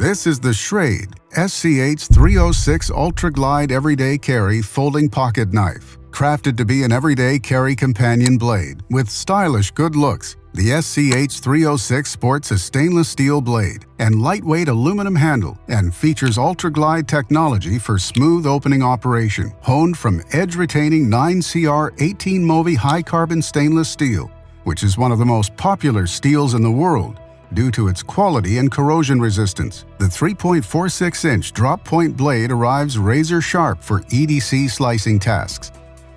This is the Schrade SCH-306 Ultra Glide Everyday Carry Folding Pocket Knife. Crafted to be an everyday carry companion blade with stylish good looks, the SCH-306 sports a stainless steel blade and lightweight aluminum handle and features Ultra Glide technology for smooth opening operation, honed from edge-retaining 9CR 18 Movi high-carbon stainless steel, which is one of the most popular steels in the world due to its quality and corrosion resistance. The 3.46-inch drop-point blade arrives razor-sharp for EDC slicing tasks.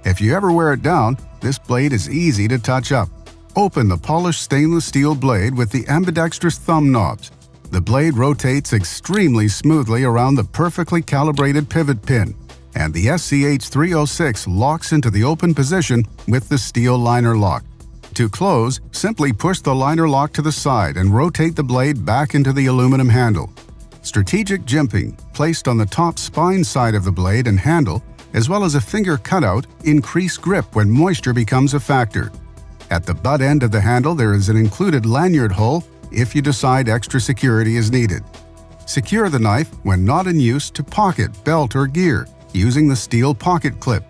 If you ever wear it down, this blade is easy to touch up. Open the polished stainless steel blade with the ambidextrous thumb knobs. The blade rotates extremely smoothly around the perfectly calibrated pivot pin, and the SCH-306 locks into the open position with the steel liner lock. To close, simply push the liner lock to the side and rotate the blade back into the aluminum handle. Strategic jimping, placed on the top spine side of the blade and handle, as well as a finger cutout, increase grip when moisture becomes a factor. At the butt end of the handle, there is an included lanyard hole if you decide extra security is needed. Secure the knife when not in use to pocket, belt, or gear using the steel pocket clip.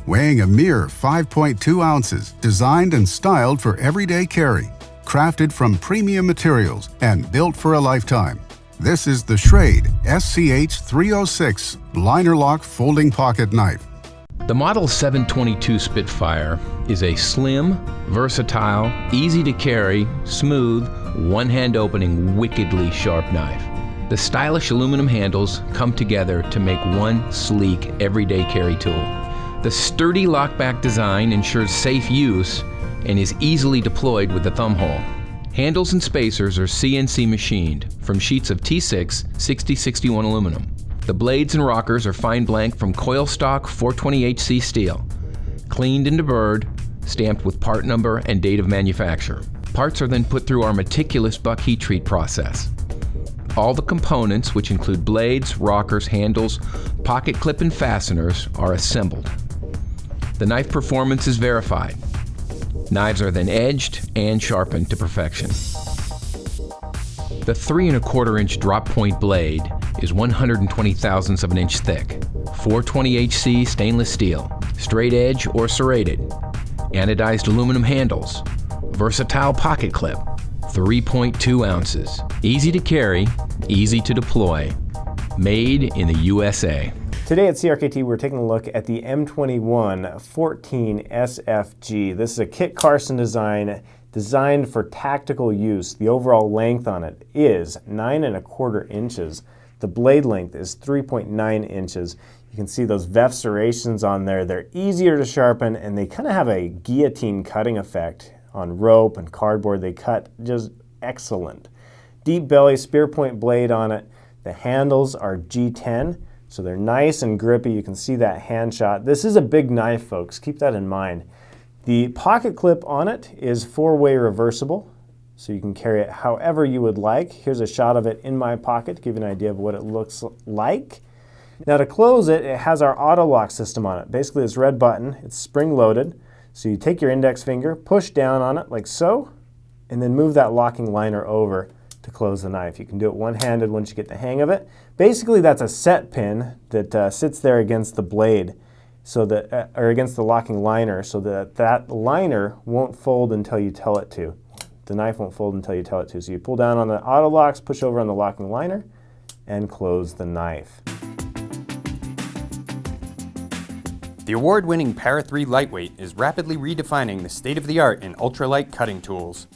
Weighing a mere 5.2 ounces, designed and styled for everyday carry, crafted from premium materials and built for a lifetime. This is the Schrade SCH-306 Liner Lock Folding Pocket Knife. The Model 722 Spitfire is a slim, versatile, easy to carry, smooth, one-hand opening, wickedly sharp knife. The stylish aluminum handles come together to make one sleek, everyday carry tool. The sturdy lockback design ensures safe use and is easily deployed with the thumb hole. Handles and spacers are CNC machined from sheets of T6 6061 aluminum. The blades and rockers are fine blank from coil stock 420HC steel, cleaned and deburred, stamped with part number and date of manufacture. Parts are then put through our meticulous buck heat treat process. All the components, which include blades, rockers, handles, pocket clip, and fasteners, are assembled. The knife performance is verified. Knives are then edged and sharpened to perfection. The 3¼ inch drop point blade is 120 thousandths of an inch thick, 420HC stainless steel, straight edge or serrated, anodized aluminum handles, versatile pocket clip, 3.2 ounces, easy to carry, easy to deploy, made in the USA. Today at CRKT, we're taking a look at the M21 14 SFG. This is a Kit Carson design designed for tactical use. The overall length on it is 9¼ inches. The blade length is 3.9 inches. You can see those VEF serrations on there. They're easier to sharpen, and they kind of have a guillotine cutting effect on rope and cardboard. They cut just excellent. Deep belly spear point blade on it. The handles are G10. So they're nice and grippy. You can see that hand shot. This is a big knife, folks. Keep that in mind. The pocket clip on it is 4-way reversible, so you can carry it however you would like. Here's a shot of it in my pocket to give you an idea of what it looks like. Now to close it, it has our auto lock system on it. Basically this red button, it's spring loaded. So you take your index finger, push down on it like so, and then move that locking liner over to close the knife. You can do it one-handed once you get the hang of it. Basically that's a set pin that sits there against the blade, so that, or against the locking liner, so that that liner won't fold until you tell it to. The knife won't fold until you tell it to. So you pull down on the auto locks, push over on the locking liner, and close the knife. The award-winning Para-3 Lightweight is rapidly redefining the state-of-the-art in ultralight cutting tools.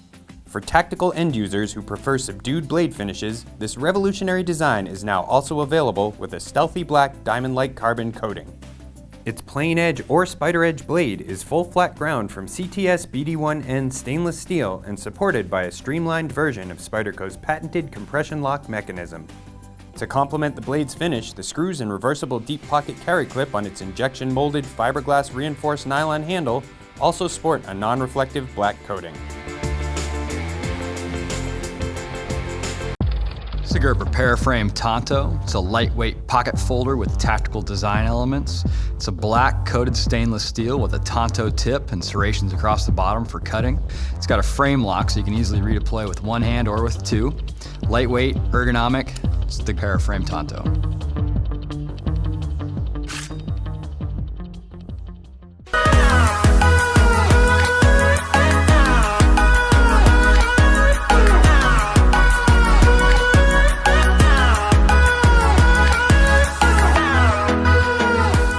For tactical end users who prefer subdued blade finishes, this revolutionary design is now also available with a stealthy black diamond-like carbon coating. Its plain edge or spider edge blade is full flat ground from CTS BD1N stainless steel and supported by a streamlined version of Spyderco's patented compression lock mechanism. To complement the blade's finish, the screws and reversible deep pocket carry clip on its injection molded fiberglass reinforced nylon handle also sport a non-reflective black coating. It's a Gerber Paraframe Tonto. It's a lightweight pocket folder with tactical design elements. It's a black coated stainless steel with a Tonto tip and serrations across the bottom for cutting. It's got a frame lock so you can easily redeploy with one hand or with two. Lightweight, ergonomic, it's the Paraframe Tonto.